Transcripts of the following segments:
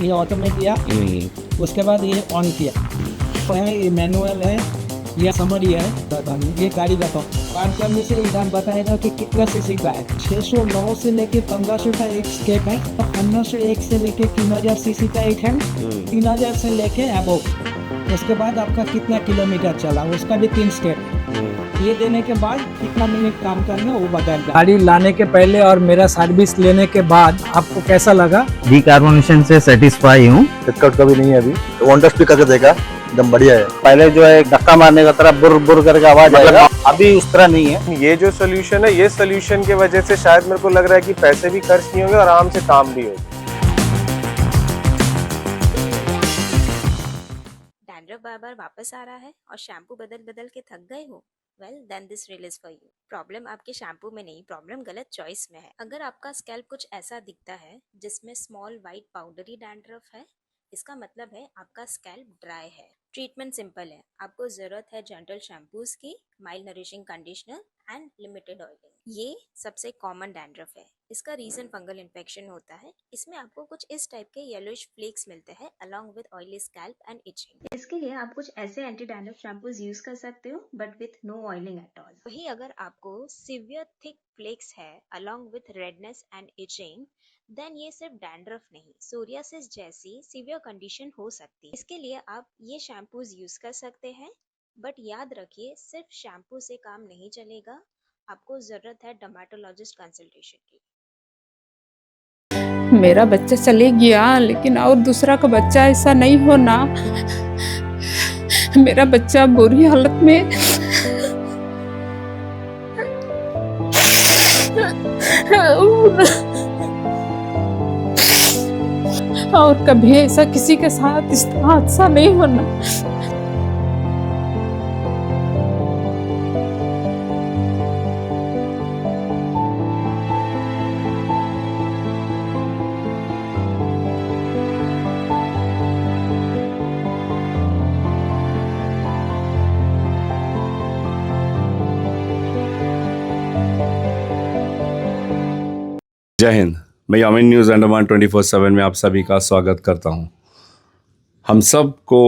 ये ऑटो में किया, उसके बाद ये ऑन किया। तो है ये मैनुअल है, ये समरी है। ये गाड़ी बताओ, पार करने से इंसान बताएगा कि कितना सीसी का है। 609 से लेके 1500 का एक स्टेप है, और 1501 से लेके 3000 सीसी का एक है, 3000 से लेके अबव। उसके बाद आपका कितना किलोमीटर चला, उसका भी 3 स्टेप। ये देने के बाद कितना मिनट काम करना वो बताएगा। गाड़ी लाने के पहले और मेरा सर्विस लेने के बाद आपको कैसा लगा? डिकार्बोनेशन से सेटिस्फाई हूँ। दिक्कत कभी नहीं है अभी। तो वन टच भी करके देखा, एकदम बढ़िया है। पहले जो है धक्का मारने का तरह बुर बुर करके आवाज आएगा, अभी उस तरह नहीं है। ये जो सोल्यूशन है, ये सोल्यूशन की वजह से शायद मेरे को लग रहा है कि पैसे भी खर्च नहीं होंगे और आराम से काम भी होगा। डैंड्रफ बार बार वापस आ रहा है और शैम्पू बदल बदल के थक गए हो? Well then this reel is for you. Problem आपके शैम्पू में नहीं, प्रॉब्लम गलत चॉइस में है। अगर आपका स्कैल्प कुछ ऐसा दिखता है जिसमें स्मॉल वाइट पाउडरी डैंड्रफ है, इसका मतलब है आपका स्कैल्प ड्राई है। ट्रीटमेंट सिंपल है, आपको जरूरत है जेंटल शैम्पूज की, mild nourishing conditioner and limited oiling. ये सबसे कॉमन डैंड्रफ है। इसका रीजन फंगल इन्फेक्शन होता है। इसमें आपको कुछ इस टाइप के येलोइश फ्लेक्स मिलते हैं along with oily scalp and itching. इसके लिए आप कुछ ऐसे एंटी डैंड्रफ शैम्पूज यूज कर सकते हो, but with no oiling at all. वही अगर आपको सिवियर थिक फ्लेक्स है along with redness and itching, then ये सिर्फ डैंड्रफ नहीं, सोरियासिस जैसी सीवियर कंडीशन हो सकती है। इसके लिए आप ये शैम्पूज यूज कर सकते हैं, बट याद रखिए सिर्फ शैम्पू से काम नहीं चलेगा, आपको जरूरत है डर्मेटोलॉजिस्ट कंसल्टेशन की। मेरा बच्चा चले गया, लेकिन और दूसरा का बच्चा ऐसा नहीं होना। मेरा बच्चा बुरी हालत में और कभी ऐसा किसी के साथ इस हादसा नहीं होना। जय हिंद। मैं यामिन न्यूज़ अंडमान 24/7 में आप सभी का स्वागत करता हूं। हम सब को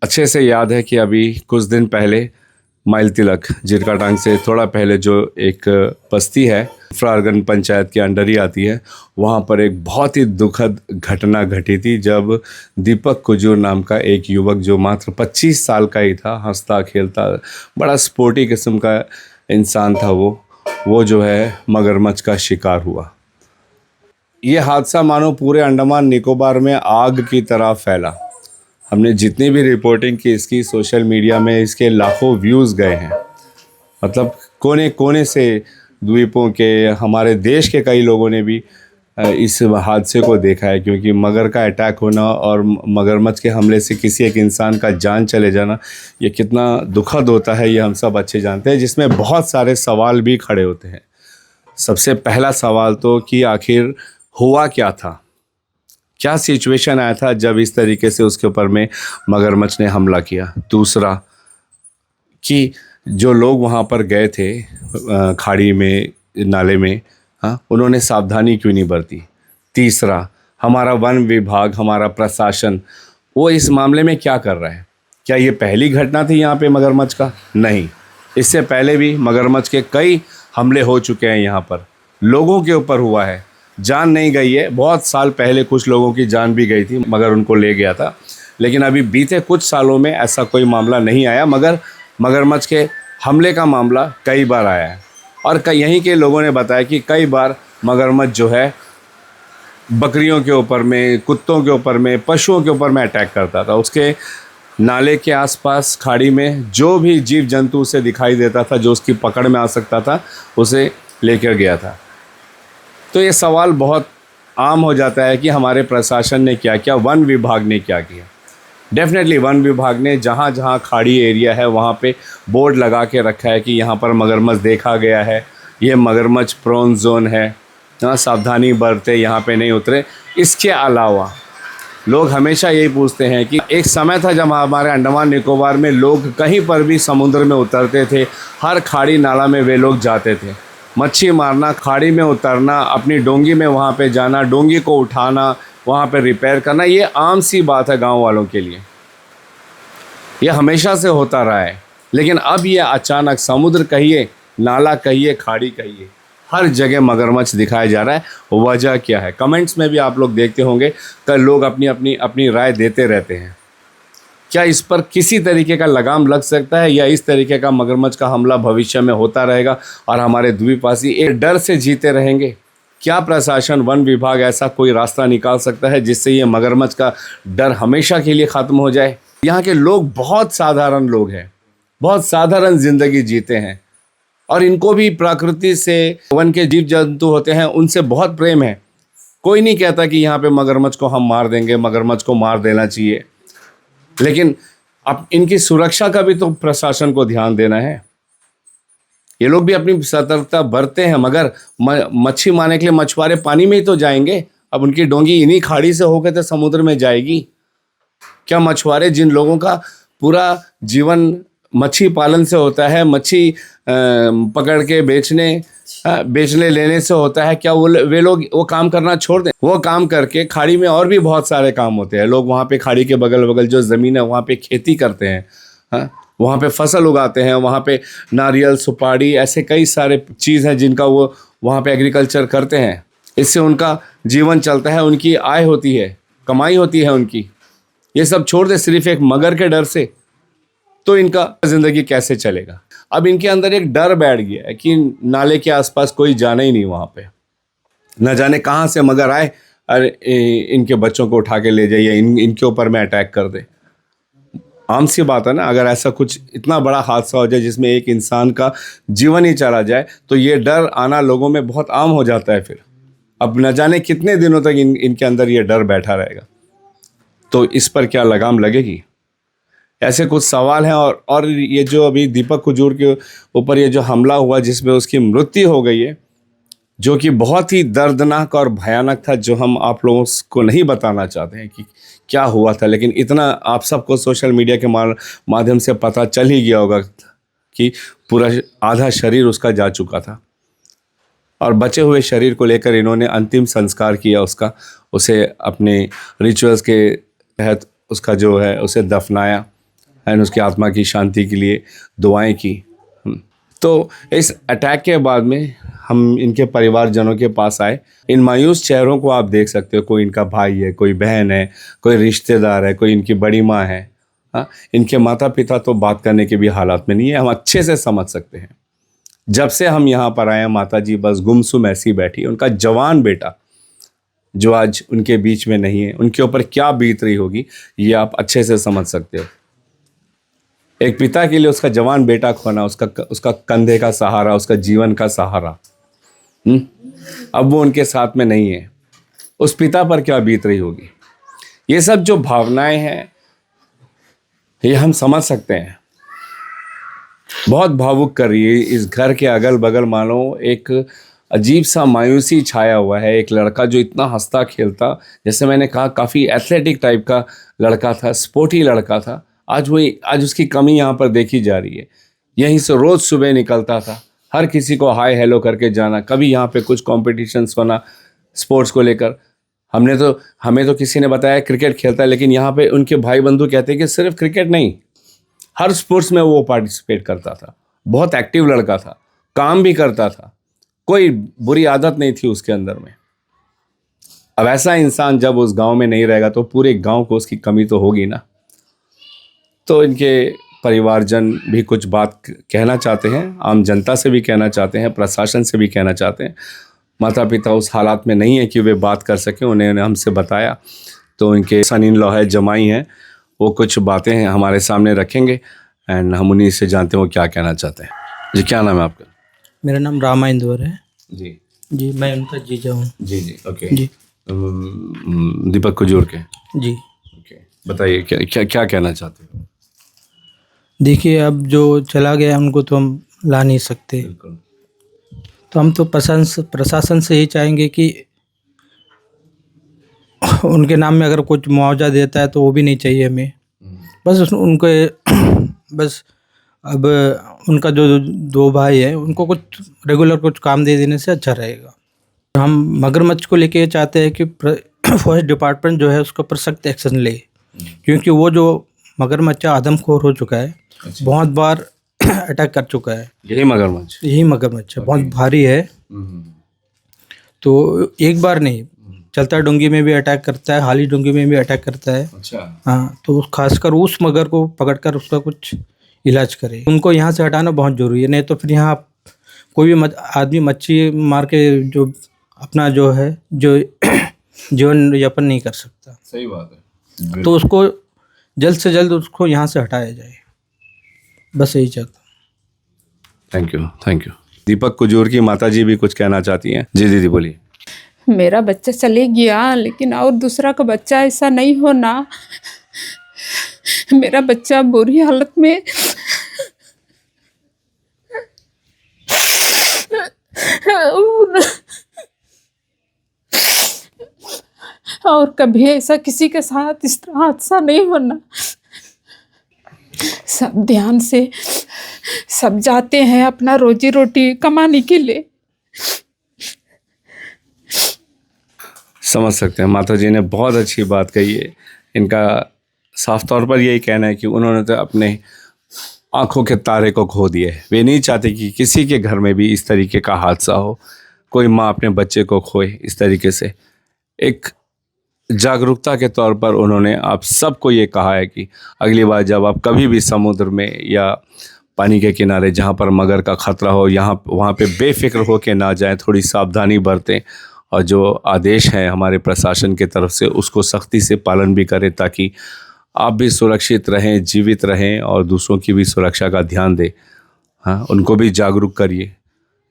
अच्छे से याद है कि अभी कुछ दिन पहले माइल तिलक जिरकाटांग से थोड़ा पहले जो एक बस्ती है, फ्रारगन पंचायत के अंडर ही आती है, वहां पर एक बहुत ही दुखद घटना घटी थी जब दीपक कुजूर नाम का एक युवक जो मात्र 25 साल का ही था, हंसता खेलता बड़ा स्पोर्टी किस्म का इंसान था, वो जो है मगरमच्छ का शिकार हुआ। ये हादसा मानो पूरे अंडमान निकोबार में आग की तरह फैला। हमने जितनी भी रिपोर्टिंग की इसकी, सोशल मीडिया में इसके लाखों व्यूज़ गए हैं। मतलब कोने कोने से द्वीपों के, हमारे देश के कई लोगों ने भी इस हादसे को देखा है, क्योंकि मगर का अटैक होना और मगरमच्छ के हमले से किसी एक इंसान का जान चले जाना, ये कितना दुखद होता है, ये हम सब अच्छे जानते हैं, जिसमें बहुत सारे सवाल भी खड़े होते हैं। सबसे पहला सवाल तो कि आखिर हुआ क्या था, क्या सिचुएशन आया था जब इस तरीके से उसके ऊपर में मगरमच्छ ने हमला किया। दूसरा कि जो लोग वहाँ पर गए थे खाड़ी में, नाले में, हाँ, उन्होंने सावधानी क्यों नहीं बरती। तीसरा, हमारा वन विभाग, हमारा प्रशासन, वो इस मामले में क्या कर रहा है। क्या ये पहली घटना थी यहाँ पे मगरमच्छ का? नहीं, इससे पहले भी मगरमच्छ के कई हमले हो चुके हैं। यहाँ पर लोगों के ऊपर हुआ है, जान नहीं गई है। बहुत साल पहले कुछ लोगों की जान भी गई थी, मगर उनको ले गया था। लेकिन अभी बीते कुछ सालों में ऐसा कोई मामला नहीं आया, मगर मगरमच्छ के हमले का मामला कई बार आया है। और यहीं के लोगों ने बताया कि कई बार मगरमच्छ जो है बकरियों के ऊपर में, कुत्तों के ऊपर में, पशुओं के ऊपर में अटैक करता था। उसके नाले के आसपास खाड़ी में जो भी जीव जंतु उसे दिखाई देता था, जो उसकी पकड़ में आ सकता था, उसे लेकर गया था। तो ये सवाल बहुत आम हो जाता है कि हमारे प्रशासन ने क्या किया, वन विभाग ने क्या किया। डेफिनेटली वन विभाग ने जहाँ जहाँ खाड़ी एरिया है वहाँ पे बोर्ड लगा के रखा है कि यहाँ पर मगरमच्छ देखा गया है, ये मगरमच्छ प्रोन जोन है, सावधानी बरते, यहाँ पे नहीं उतरे। इसके अलावा लोग हमेशा यही पूछते हैं कि एक समय था जब हमारे अंडमान निकोबार में लोग कहीं पर भी समुद्र में उतरते थे, हर खाड़ी नाला में वे लोग जाते थे, मच्छी मारना, खाड़ी में उतरना, अपनी डोंगी में वहाँ पे जाना, डोंगी को उठाना, वहाँ पे रिपेयर करना, ये आम सी बात है गांव वालों के लिए। ये हमेशा से होता रहा है, लेकिन अब ये अचानक समुद्र कहिए, नाला कहिए, खाड़ी कहिए, हर जगह मगरमच्छ दिखाया जा रहा है। वजह क्या है? कमेंट्स में भी आप लोग देखते होंगे कि लोग अपनी राय देते रहते हैं। क्या इस पर किसी तरीके का लगाम लग सकता है, या इस तरीके का मगरमच्छ का हमला भविष्य में होता रहेगा और हमारे द्वीपवासी एक डर से जीते रहेंगे? क्या प्रशासन, वन विभाग ऐसा कोई रास्ता निकाल सकता है जिससे ये मगरमच्छ का डर हमेशा के लिए ख़त्म हो जाए? यहाँ के लोग बहुत साधारण लोग हैं, बहुत साधारण ज़िंदगी जीते हैं, और इनको भी प्रकृति से, वन के जीव जंतु होते हैं उनसे बहुत प्रेम है। कोई नहीं कहता कि यहाँ पे मगरमच्छ को हम मार देंगे, मगरमच्छ को मार देना चाहिए, लेकिन अब इनकी सुरक्षा का भी तो प्रशासन को ध्यान देना है। ये लोग भी अपनी सतर्कता बरते हैं, मगर मच्छी मारने के लिए मछुआरे पानी में ही तो जाएंगे। अब उनकी डोंगी इन्हीं खाड़ी से होकर तो समुद्र में जाएगी। क्या मछुआरे, जिन लोगों का पूरा जीवन मच्छी पालन से होता है, मच्छी पकड़ के बेचने लेने से होता है, क्या वे लोग वो काम करना छोड़ दें? वो काम करके खाड़ी में और भी बहुत सारे काम होते हैं। लोग वहाँ पे खाड़ी के बगल जो ज़मीन है वहाँ पे खेती करते हैं, हाँ, वहाँ पे फसल उगाते हैं, वहाँ पे नारियल, सुपारी, ऐसे कई सारे चीज़ हैं जिनका वो वहाँ पे एग्रीकल्चर करते हैं। इससे उनका जीवन चलता है, उनकी आय होती है, कमाई होती है उनकी। ये सब छोड़ दे सिर्फ एक मगर के डर से, तो इनका ज़िंदगी कैसे चलेगा? अब इनके अंदर एक डर बैठ गया है कि नाले के आसपास कोई जाना ही नहीं वहाँ पे। न जाने कहाँ से मगर आए और इनके बच्चों को उठा के ले जाइए, इनके ऊपर में अटैक कर दे। आम सी बात है ना, अगर ऐसा कुछ इतना बड़ा हादसा हो जाए जिसमें एक इंसान का जीवन ही चला जाए, तो ये डर आना लोगों में बहुत आम हो जाता है। फिर अब न जाने कितने दिनों तक इनके अंदर ये डर बैठा रहेगा। तो इस पर क्या लगाम लगेगी? ऐसे कुछ सवाल हैं। और ये जो अभी दीपक कुजूर के ऊपर ये जो हमला हुआ जिसमें उसकी मृत्यु हो गई है, जो कि बहुत ही दर्दनाक और भयानक था, जो हम आप लोगों को नहीं बताना चाहते हैं कि क्या हुआ था, लेकिन इतना आप सबको सोशल मीडिया के माध्यम से पता चल ही गया होगा कि पूरा आधा शरीर उसका जा चुका था, और बचे हुए शरीर को लेकर इन्होंने अंतिम संस्कार किया उसका, उसे अपने रिचुअल्स के तहत उसका जो है उसे दफनाया एंड उसकी आत्मा की शांति के लिए दुआएं की। तो इस अटैक के बाद में हम इनके परिवारजनों के पास आए। इन मायूस चेहरों को आप देख सकते हो, कोई इनका भाई है, कोई बहन है, कोई रिश्तेदार है, कोई इनकी बड़ी माँ है। हाँ, इनके माता पिता तो बात करने के भी हालात में नहीं है, हम अच्छे से समझ सकते हैं। जब से हम यहाँ पर आए, माता जी बस गुमसुम ऐसी बैठी। उनका जवान बेटा जो आज उनके बीच में नहीं है, उनके ऊपर क्या बीत रही होगी ये आप अच्छे से समझ सकते हो। एक पिता के लिए उसका जवान बेटा खोना, उसका कंधे का सहारा, उसका जीवन का सहारा, अब वो उनके साथ में नहीं है। उस पिता पर क्या बीत रही होगी? ये सब जो भावनाएं हैं ये हम समझ सकते हैं। बहुत भावुक कर रही है। इस घर के अगल बगल मानो एक अजीब सा मायूसी छाया हुआ है। एक लड़का जो इतना हंसता खेलता, जैसे मैंने कहा काफ़ी एथलेटिक टाइप का लड़का था, स्पोर्टी लड़का था, आज उसकी कमी यहाँ पर देखी जा रही है। यहीं से रोज़ सुबह निकलता था, हर किसी को हाय हेलो करके जाना। कभी यहाँ पे कुछ कॉम्पिटिशन्स होना स्पोर्ट्स को लेकर, हमें तो किसी ने बताया क्रिकेट खेलता है, लेकिन यहाँ पे उनके भाई बंधु कहते हैं कि सिर्फ क्रिकेट नहीं, हर स्पोर्ट्स में वो पार्टिसिपेट करता था। बहुत एक्टिव लड़का था, काम भी करता था, कोई बुरी आदत नहीं थी उसके अंदर में। अब ऐसा इंसान जब उस गांव में नहीं रहेगा तो पूरे गांव को उसकी कमी तो होगी ना। तो इनके परिवारजन भी कुछ बात कहना चाहते हैं, आम जनता से भी कहना चाहते हैं, प्रशासन से भी कहना चाहते हैं। माता पिता उस हालात में नहीं है कि वे बात कर सकें, उन्हें हमसे बताया। तो इनके सन इन लॉ है, जमाई हैं, वो कुछ बातें हैं हमारे सामने रखेंगे एंड हम उन्हीं से जानते हैं वो क्या कहना चाहते हैं। जी, क्या नाम है आपका? मेरा नाम रामा इंदौर है। जी, मैं उनका जीजा हूँ। जी, ओके जी, दीपक कुजूर के। जी, ओके, बताइए क्या कहना चाहते हो? देखिए, अब जो चला गया उनको तो हम ला नहीं सकते, बिल्कुल। तो हम तो प्रशासन से ही चाहेंगे कि उनके नाम में अगर कुछ मुआवजा देता है तो वो भी नहीं चाहिए हमें। बस बस अब उनका जो दो भाई हैं उनको कुछ रेगुलर कुछ काम दे देने से अच्छा रहेगा। हम मगरमच्छ को लेके चाहते हैं कि फॉरेस्ट डिपार्टमेंट जो है उसके ऊपर सख्त एक्शन ले, क्योंकि वो जो मगरमच्छ आदमखोर हो चुका है, बहुत बार अटैक कर चुका है। यही मगरमच्छ बहुत भारी है, तो एक बार नहीं, चलता डोंगी में भी अटैक करता है, हाली डोंगी में भी अटैक करता है। अच्छा। हाँ, तो खासकर उस मगर को पकड़कर उसका कुछ इलाज करे। उनको यहाँ से हटाना बहुत जरूरी है, नहीं तो फिर यहाँ कोई भी आदमी मच्छी मार के जो अपना जो है जो जीवन यापन नहीं कर सकता। सही बात है। तो उसको जल्द से जल्द उसको यहाँ से हटाया जाए, बस यही चाहता हूँ। Thank you. दीपक कुजूर की माताजी भी कुछ कहना चाहती हैं। जी दीदी बोलिए। मेरा बच्चा चले गया, लेकिन और दूसरा का बच्चा ऐसा नहीं होना। मेरा बच्चा बुरी हालत में और कभी ऐसा किसी के साथ इस तरह हादसा नहीं होना। सब ध्यान से, सब जाते हैं अपना रोजी रोटी कमाने के लिए। समझ सकते हैं, माता जी ने बहुत अच्छी बात कही है। इनका साफ तौर पर यही कहना है कि उन्होंने तो अपने आंखों के तारे को खो दिए। वे नहीं चाहते कि किसी के घर में भी इस तरीके का हादसा हो, कोई माँ अपने बच्चे को खोए इस तरीके से। एक जागरूकता के तौर पर उन्होंने आप सबको ये कहा है कि अगली बार जब आप कभी भी समुद्र में या पानी के किनारे जहाँ पर मगर का खतरा हो, वहाँ पे बेफिक्र हो के ना जाएं, थोड़ी सावधानी बरतें और जो आदेश हैं हमारे प्रशासन की तरफ से उसको सख्ती से पालन भी करें, ताकि आप भी सुरक्षित रहें, जीवित रहें और दूसरों की भी सुरक्षा का ध्यान दें। हाँ, उनको भी जागरूक करिए।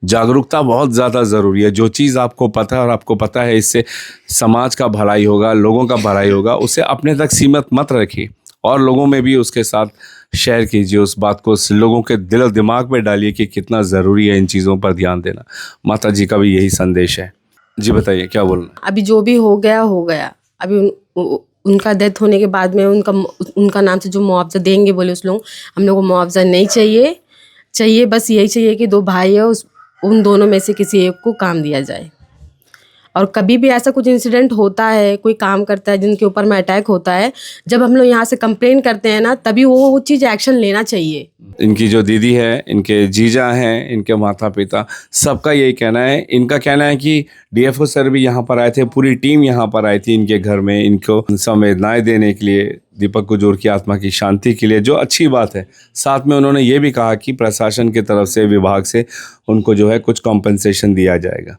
जागरूकता बहुत ज़्यादा ज़रूरी है। जो चीज़ आपको पता है और आपको पता है इससे समाज का भलाई होगा, लोगों का भलाई होगा, उसे अपने तक सीमित मत रखिए और लोगों में भी उसके साथ शेयर कीजिए। उस बात को लोगों के दिल और दिमाग में डालिए कि कितना ज़रूरी है इन चीज़ों पर ध्यान देना। माता जी का भी यही संदेश है। जी बताइए, क्या बोलना। अभी जो भी हो गया। अभी उनका डेथ होने के बाद में उनका नाम से जो मुआवजा देंगे बोले उस लोग, हम लोग को मुआवजा नहीं चाहिए बस यही चाहिए कि दो भाई है उन दोनों में से किसी एक को काम दिया जाए। और कभी भी ऐसा कुछ इंसिडेंट होता है, कोई काम करता है जिनके ऊपर में अटैक होता है, जब हम लोग यहाँ से कंप्लेन करते हैं ना, तभी वो चीज़ एक्शन लेना चाहिए। इनकी जो दीदी है, इनके जीजा हैं, इनके माता पिता, सबका यही कहना है। इनका कहना है कि डीएफओ सर भी यहाँ पर आए थे, पूरी टीम यहाँ पर आई थी इनके घर में इनको संवेदनाएं देने के लिए, दीपक कुजूर की आत्मा की शांति के लिए, जो अच्छी बात है। साथ में उन्होंने ये भी कहा कि प्रशासन की तरफ से, विभाग से उनको जो है कुछ कॉम्पनसेशन दिया जाएगा।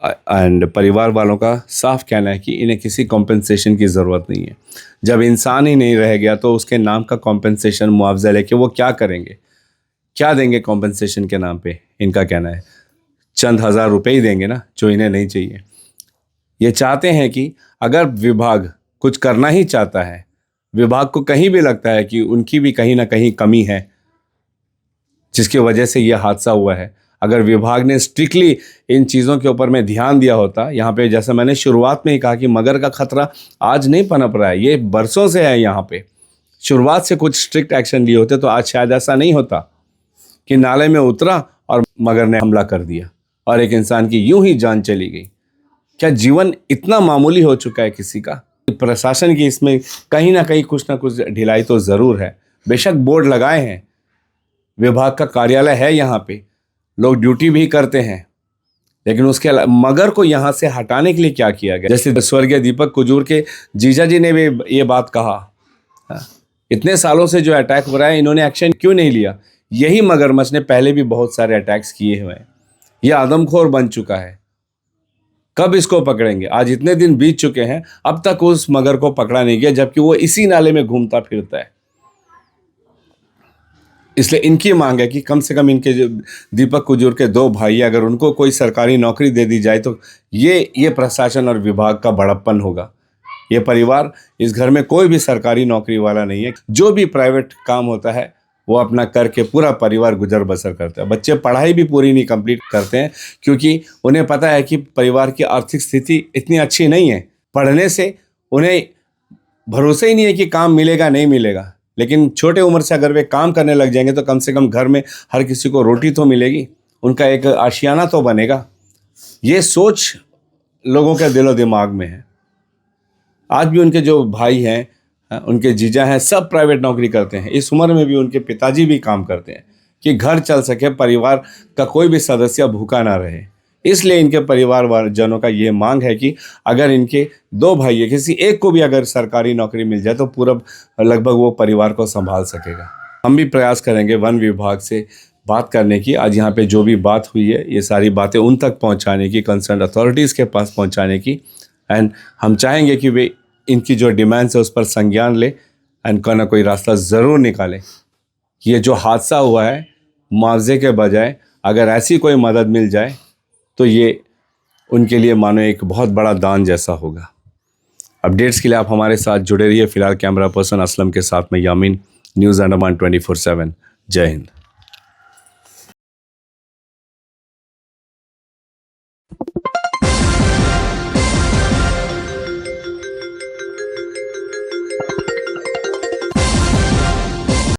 एंड परिवार वालों का साफ कहना है कि इन्हें किसी कॉम्पनसेशन की ज़रूरत नहीं है। जब इंसान ही नहीं रह गया तो उसके नाम का कॉम्पनसेशन, मुआवजा लेके वो क्या करेंगे, क्या देंगे कॉम्पनसेशन के नाम पे? इनका कहना है चंद हज़ार रुपये ही देंगे ना, जो इन्हें नहीं चाहिए। ये चाहते हैं कि अगर विभाग कुछ करना ही चाहता है, विभाग को कहीं भी लगता है कि उनकी भी कहीं ना कहीं कमी है जिसकी वजह से ये हादसा हुआ है, अगर विभाग ने स्ट्रिक्टली इन चीज़ों के ऊपर में ध्यान दिया होता, यहाँ पे जैसा मैंने शुरुआत में ही कहा कि मगर का खतरा आज नहीं पनप रहा है, ये बरसों से है यहाँ पे। शुरुआत से कुछ स्ट्रिक्ट एक्शन लिए होते तो आज शायद ऐसा नहीं होता कि नाले में उतरा और मगर ने हमला कर दिया और एक इंसान की यूं ही जान चली गई। क्या जीवन इतना मामूली हो चुका है किसी का? प्रशासन की इसमें कहीं ना कहीं कुछ ना कुछ ढिलाई तो ज़रूर है। बेशक बोर्ड लगाए हैं, विभाग का कार्यालय है यहाँ पे, लोग ड्यूटी भी करते हैं, लेकिन उसके मगर को यहाँ से हटाने के लिए क्या किया गया? जैसे स्वर्गीय दीपक कुजूर के जीजा जी ने भी ये बात कहा, इतने सालों से जो अटैक हो रहा है, इन्होंने एक्शन क्यों नहीं लिया? यही मगरमच्छ ने पहले भी बहुत सारे अटैक्स किए हुए हैं, ये आदमखोर बन चुका है। कब इसको पकड़ेंगे? आज इतने दिन बीत चुके हैं, अब तक उस मगर को पकड़ा नहीं गया, जबकि वो इसी नाले में घूमता फिरता है। इसलिए इनकी मांग है कि कम से कम इनके जो दीपक कुजूर के दो भाई, अगर उनको कोई सरकारी नौकरी दे दी जाए तो ये प्रशासन और विभाग का बड़प्पन होगा। ये परिवार, इस घर में कोई भी सरकारी नौकरी वाला नहीं है। जो भी प्राइवेट काम होता है वो अपना करके पूरा परिवार गुजर बसर करता है। बच्चे पढ़ाई भी पूरी नहीं कंप्लीट करते हैं क्योंकि उन्हें पता है कि परिवार की आर्थिक स्थिति इतनी अच्छी नहीं है। पढ़ने से उन्हें भरोसा ही नहीं है कि काम मिलेगा नहीं मिलेगा, लेकिन छोटे उम्र से अगर वे काम करने लग जाएंगे तो कम से कम घर में हर किसी को रोटी तो मिलेगी, उनका एक आशियाना तो बनेगा। ये सोच लोगों के दिलो दिमाग में है। आज भी उनके जो भाई हैं, उनके जीजा हैं, सब प्राइवेट नौकरी करते हैं। इस उम्र में भी उनके पिताजी भी काम करते हैं कि घर चल सके, परिवार का कोई भी सदस्य भूखा ना रहे। इसलिए इनके परिवार जनों का ये मांग है कि अगर इनके 2 भाई है, किसी एक को भी अगर सरकारी नौकरी मिल जाए तो पूरा लगभग वो परिवार को संभाल सकेगा। हम भी प्रयास करेंगे वन विभाग से बात करने की। आज यहाँ पे जो भी बात हुई है, ये सारी बातें उन तक पहुँचाने की, कंसर्न अथॉरिटीज़ के पास पहुँचाने की। एंड हम चाहेंगे कि वे इनकी जो डिमांड्स है उस पर संज्ञान ले एंड कोई ना कोई रास्ता ज़रूर निकाले। ये जो हादसा हुआ है, मुआवजे के बजाय अगर ऐसी कोई मदद मिल जाए तो ये उनके लिए मानो एक बहुत बड़ा दान जैसा होगा। अपडेट्स के लिए आप हमारे साथ जुड़े रहिए। फिलहाल कैमरा पर्सन असलम के साथ में यामीन, न्यूज़ अंडमान 24/7। जय हिंद।